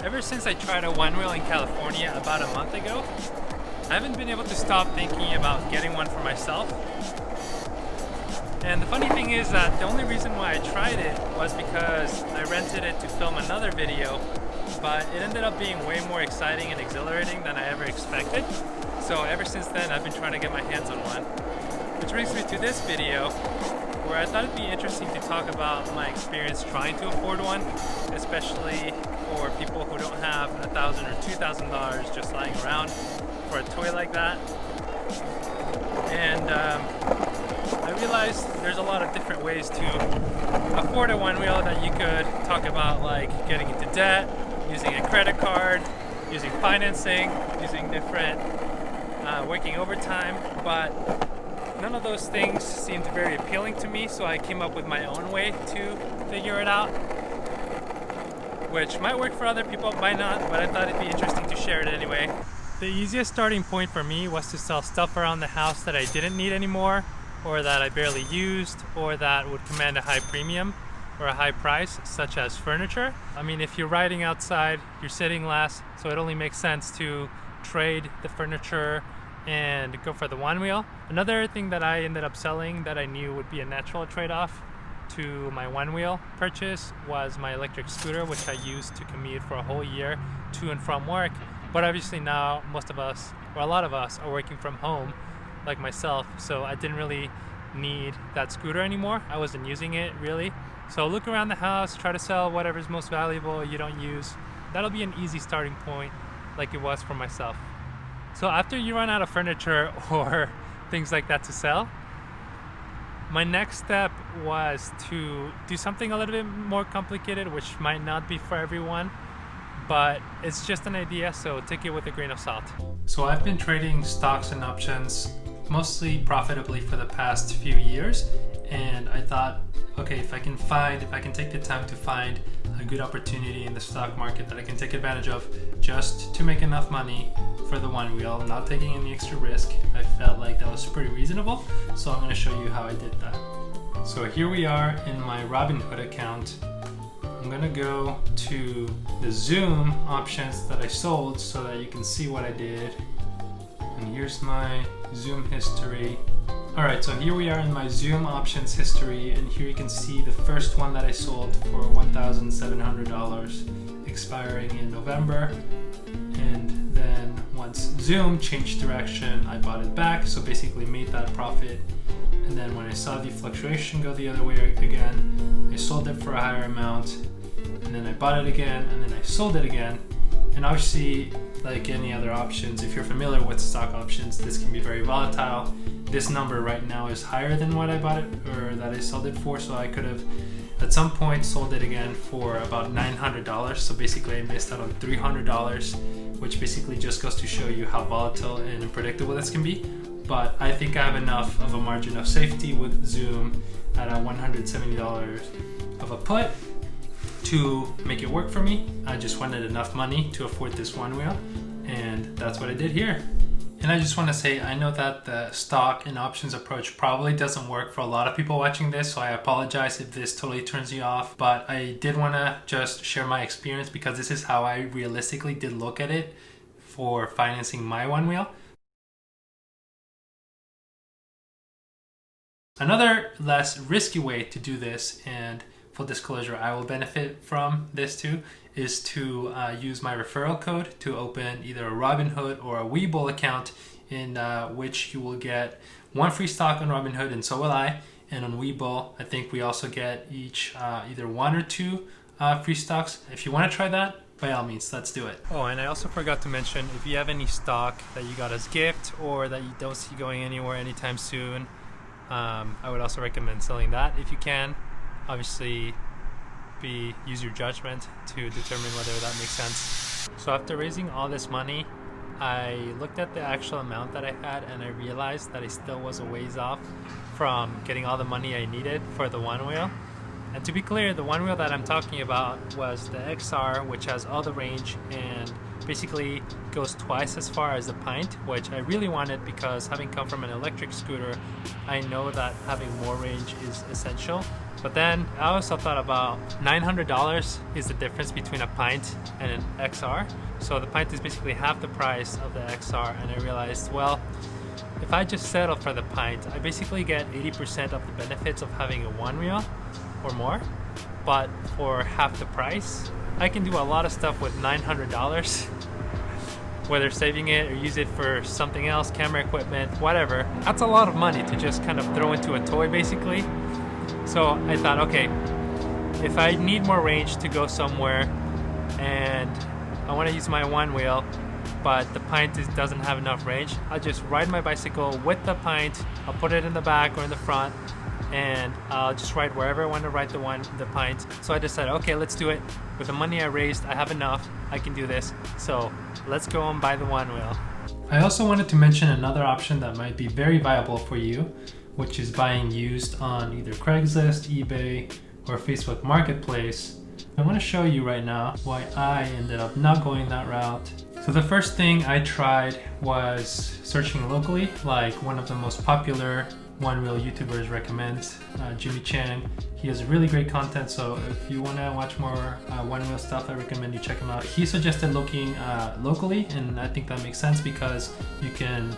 Ever since I tried a Onewheel in California about a month ago, I haven't been able to stop thinking about getting one for myself. And the funny thing is that the only reason why I tried it was because I rented it to film another video, but it ended up being way more exciting and exhilarating than I ever expected. So ever since then, I've been trying to get my hands on one. Which brings me to this video, where I thought it'd be interesting to talk about my experience trying to afford one, especially for people who don't have $1,000 or $2,000 just lying around for a toy like that. And I realized there's a lot of different ways to afford a Onewheel that you could talk about, like getting into debt, using a credit card, using financing, using different working overtime, but none of those things seemed very appealing to me, so I came up with my own way to figure it out, which might work for other people, might not, but I thought it'd be interesting to share it anyway. The easiest starting point for me was to sell stuff around the house that I didn't need anymore, or that I barely used, or that would command a high premium or a high price, such as furniture. I mean, if you're riding outside, you're sitting less, so it only makes sense to trade the furniture and go for the Onewheel. Another thing that I ended up selling that I knew would be a natural trade-off to my Onewheel purchase was my electric scooter, which I used to commute for a whole year to and from work. But obviously now most of us, or a lot of us, are working from home, like myself, so I didn't really need that scooter anymore. I wasn't using it really. So look around the house, try to sell whatever's most valuable you don't use. That'll be an easy starting point, like it was for myself. So after you run out of furniture or things like that to sell, my next step was to do something a little bit more complicated, which might not be for everyone, but it's just an idea, so take it with a grain of salt. So I've been trading stocks and options mostly profitably for the past few years, and I thought, okay, if I can take the time to find a good opportunity in the stock market that I can take advantage of just to make enough money for the Onewheel, not taking any extra risk, I felt like that was pretty reasonable. So I'm going to show you how I did that. So here we are in my Robinhood account. I'm going to go to the Zoom options that I sold so that you can see what I did. And here's my Zoom history. Alright, so here we are in my Zoom options history, and here you can see the first one that I sold for $1,700, expiring in November. And then once Zoom changed direction, I bought it back, so basically made that profit. And then when I saw the fluctuation go the other way again, I sold it for a higher amount, and then I bought it again, and then I sold it again. And obviously, like any other options, if you're familiar with stock options, this can be very volatile. This number right now is higher than what I bought it, or that I sold it for, so I could have at some point sold it again for about $900. So basically I missed out on $300, which basically just goes to show you how volatile and unpredictable this can be. But I think I have enough of a margin of safety with Zoom at a $170 of a put to make it work for me. I just wanted enough money to afford this Onewheel, and that's what I did here. And I just want to say, I know that the stock and options approach probably doesn't work for a lot of people watching this, so I apologize if this totally turns you off, but I did want to just share my experience because this is how I realistically did look at it for financing my Onewheel. Another less risky way to do this, and full disclosure, I will benefit from this too, is to use my referral code to open either a Robinhood or a Webull account, in which you will get one free stock on Robinhood, and so will I. And on Webull, I think we also get each either one or two free stocks. If you want to try that, by all means, let's do it. Oh, and I also forgot to mention, if you have any stock that you got as gift or that you don't see going anywhere anytime soon, I would also recommend selling that if you can. Obviously, use your judgment to determine whether that makes sense. So after raising all this money, I looked at the actual amount that I had, and I realized that I still was a ways off from getting all the money I needed for the Onewheel. And to be clear, the Onewheel that I'm talking about was the XR, which has all the range and basically goes twice as far as the Pint, which I really wanted because having come from an electric scooter, I know that having more range is essential. But then I also thought about $900 is the difference between a pint and an XR. So the pint is basically half the price of the XR, and I realized, well, if I just settle for the pint, I basically get 80% of the benefits of having a Onewheel or more, but for half the price. I can do a lot of stuff with $900, whether saving it or use it for something else, camera equipment, whatever. That's a lot of money to just kind of throw into a toy basically. So I thought, okay, if I need more range to go somewhere and I want to use my Onewheel, but the pint doesn't have enough range, I'll just ride my bicycle with the pint, I'll put it in the back or in the front, and I'll just ride wherever I want to ride the pint. So I decided, okay, let's do it. With the money I raised, I have enough, I can do this. So let's go and buy the Onewheel. I also wanted to mention another option that might be very viable for you, which is buying used on either Craigslist, eBay, or Facebook Marketplace. I want to show you right now why I ended up not going that route. So the first thing I tried was searching locally, like one of the most popular Onewheel YouTubers recommends, Jimmy Chang. He has really great content, so if you want to watch more Onewheel stuff, I recommend you check him out. He suggested looking locally, and I think that makes sense because you can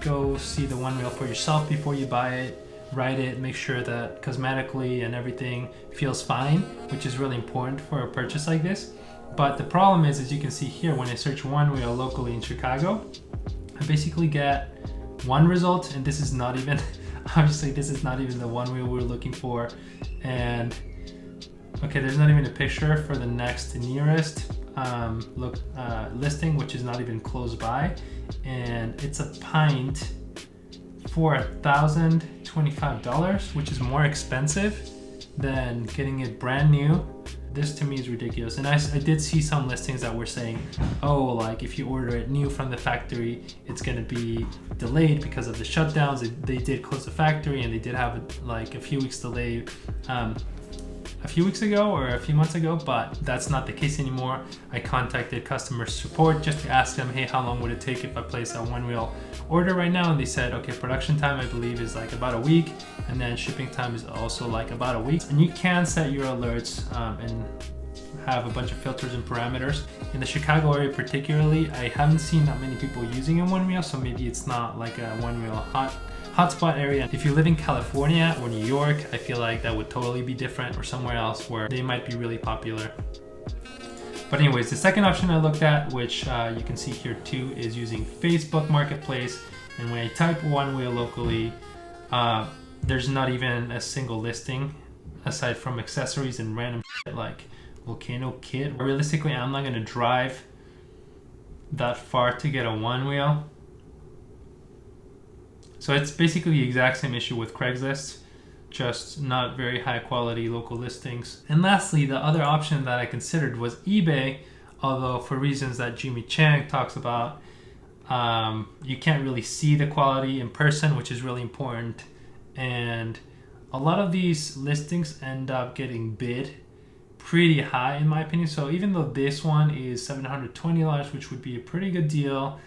go see the Onewheel for yourself before you buy it, ride it, make sure that cosmetically and everything feels fine, which is really important for a purchase like this. But the problem is, as you can see here, when I search Onewheel locally in Chicago, I basically get one result, and this is not even, obviously this is not even the Onewheel we're looking for. And okay, there's not even a picture for the next nearest listing, which is not even close by. And it's a pint for $1,025, which is more expensive than getting it brand new. This to me is ridiculous. And I did see some listings that were saying, oh, like if you order it new from the factory, it's gonna be delayed because of the shutdowns. They did close the factory, and they did have like a few weeks delay a few weeks ago or a few months ago, but that's not the case anymore. I contacted customer support just to ask them, hey, how long would it take if I place a Onewheel order right now? And they said, okay, production time I believe is like about a week, and then shipping time is also like about a week. And you can set your alerts and have a bunch of filters and parameters. In the Chicago area particularly, I haven't seen that many people using a Onewheel, so maybe it's not like a Onewheel hotspot area. If you live in California or New York, I feel like that would totally be different, or somewhere else where they might be really popular. But anyways, the second option I looked at, which you can see here too, is using Facebook Marketplace. And when I type Onewheel locally, there's not even a single listing aside from accessories and random shit like volcano kit. Realistically, I'm not gonna drive that far to get a Onewheel. So it's basically the exact same issue with Craigslist, just not very high quality local listings. And lastly, the other option that I considered was eBay, although for reasons that Jimmy Chang talks about, you can't really see the quality in person, which is really important. And a lot of these listings end up getting bid pretty high in my opinion. So even though this one is $720, which would be a pretty good deal,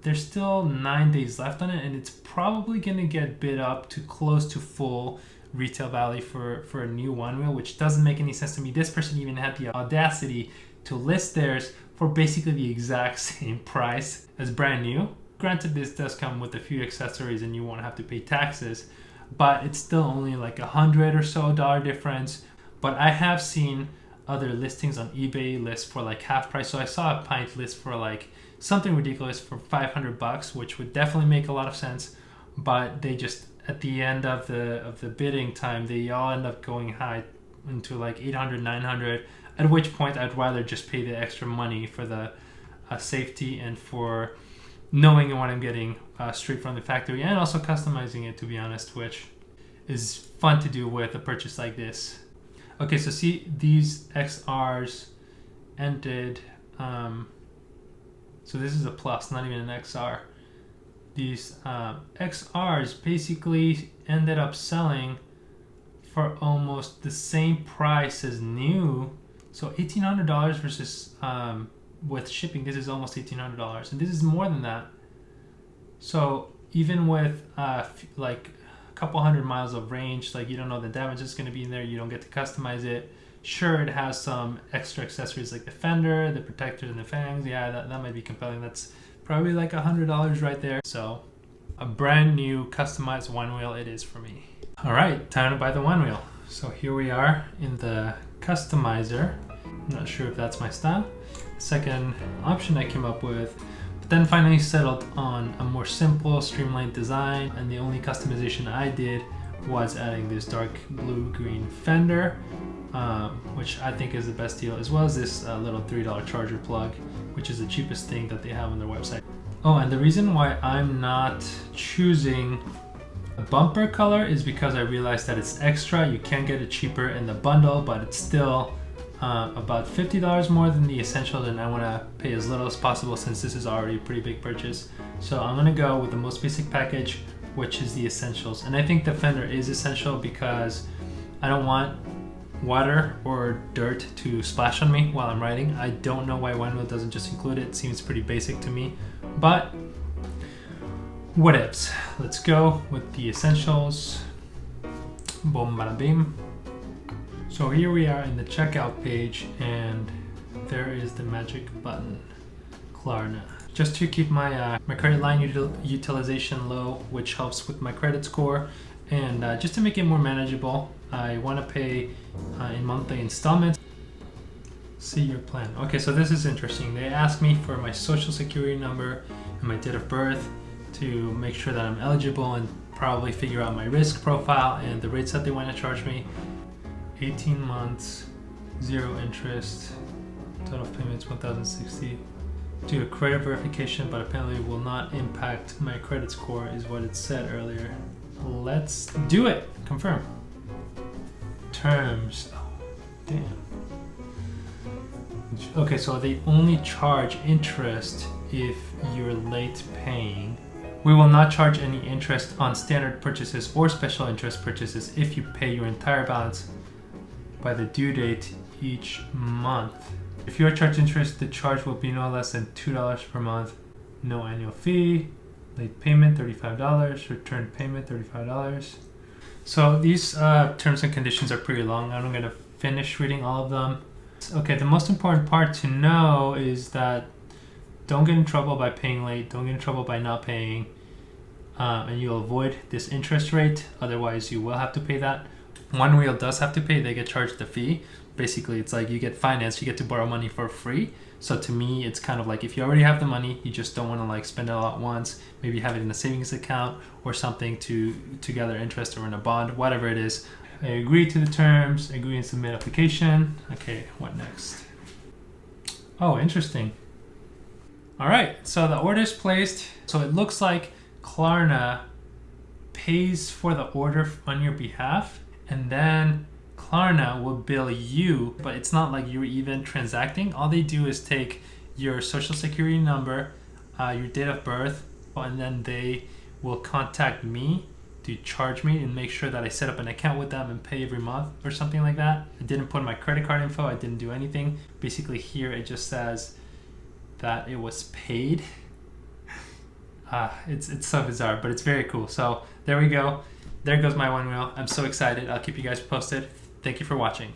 there's still 9 days left on it, and it's probably gonna get bid up to close to full retail value for a new Onewheel, which doesn't make any sense to me. This person even had the audacity to list theirs for basically the exact same price as brand new. Granted, this does come with a few accessories and you won't have to pay taxes, but it's still only like $100 or so difference. But I have seen other listings on eBay list for like half price. So I saw a pint list for like something ridiculous for $500, which would definitely make a lot of sense. But they just, at the end of the bidding time, they all end up going high into like $800, $900. At which point, I'd rather just pay the extra money for the safety and for knowing what I'm getting straight from the factory, and also customizing it, to be honest, which is fun to do with a purchase like this. Okay, so see, these XRs ended, so this is a plus, not even an XR. These XRs basically ended up selling for almost the same price as new. So $1,800 versus with shipping, this is almost $1,800, and this is more than that. So even with like a couple hundred miles of range. Like, you don't know the damage that's going to be in there. You don't get to customize it. Sure, it has some extra accessories like the fender, the protector, and the fangs. Yeah, that might be compelling. That's probably like $100 right there. So a brand new customized Onewheel it is for me. All right, time to buy the Onewheel. So here we are in the customizer. I'm not sure if that's my style. Second option I came up with, but then finally settled on a more simple, streamlined design. And the only customization I did was adding this dark blue-green fender, which I think is the best deal, as well as this little $3 charger plug, which is the cheapest thing that they have on their website. Oh, and the reason why I'm not choosing a bumper color is because I realized that it's extra. You can get it cheaper in the bundle, but it's still about $50 more than the essentials, and I want to pay as little as possible since this is already a pretty big purchase. So I'm going to go with the most basic package, which is the essentials. And I think the fender is essential because I don't want water or dirt to splash on me while I'm riding. I don't know why Onewheel doesn't just include it. It seems pretty basic to me, but whatevs. Let's go with the essentials. Boom, bada bing. So here we are in the checkout page, and there is the magic button, Klarna. Just to keep my my credit line utilization low, which helps with my credit score, and just to make it more manageable, I want to pay in monthly installments. See your plan. Okay, so this is interesting. They ask me for my social security number and my date of birth to make sure that I'm eligible and probably figure out my risk profile and the rates that they want to charge me. 18 months, 0 interest, total payments $1,060. Do a credit verification, but apparently will not impact my credit score is what it said earlier. Let's do it. Confirm. Terms. Oh, damn. Okay, so they only charge interest if you're late paying. We will not charge any interest on standard purchases or special interest purchases if you pay your entire balance by the due date each month. If you are charged interest, the charge will be no less than $2 per month. No annual fee. Late payment $35. Return payment $35. So these terms and conditions are pretty long. I'm going to finish reading all of them. Okay, the most important part to know is that don't get in trouble by paying late. Don't get in trouble by not paying. And you'll avoid this interest rate. Otherwise, you will have to pay that. Onewheel does have to pay. They get charged the fee. Basically, it's like you get financed. You get to borrow money for free. So to me, it's kind of like if you already have the money, you just don't want to like spend it all at once. Maybe have it in a savings account or something to gather interest, or in a bond, whatever it is. I agree to the terms. Agree and submit application. Okay, what next? Oh, interesting. All right, so the order's placed. So it looks like Klarna pays for the order on your behalf, and then Klarna will bill you, but it's not like you're even transacting. All they do is take your social security number, your date of birth, and then they will contact me to charge me and make sure that I set up an account with them and pay every month or something like that. I didn't put my credit card info. I didn't do anything. Basically here it just says that it was paid. It's so bizarre, but it's very cool. So there we go. There goes my Onewheel. I'm so excited. I'll keep you guys posted. Thank you for watching.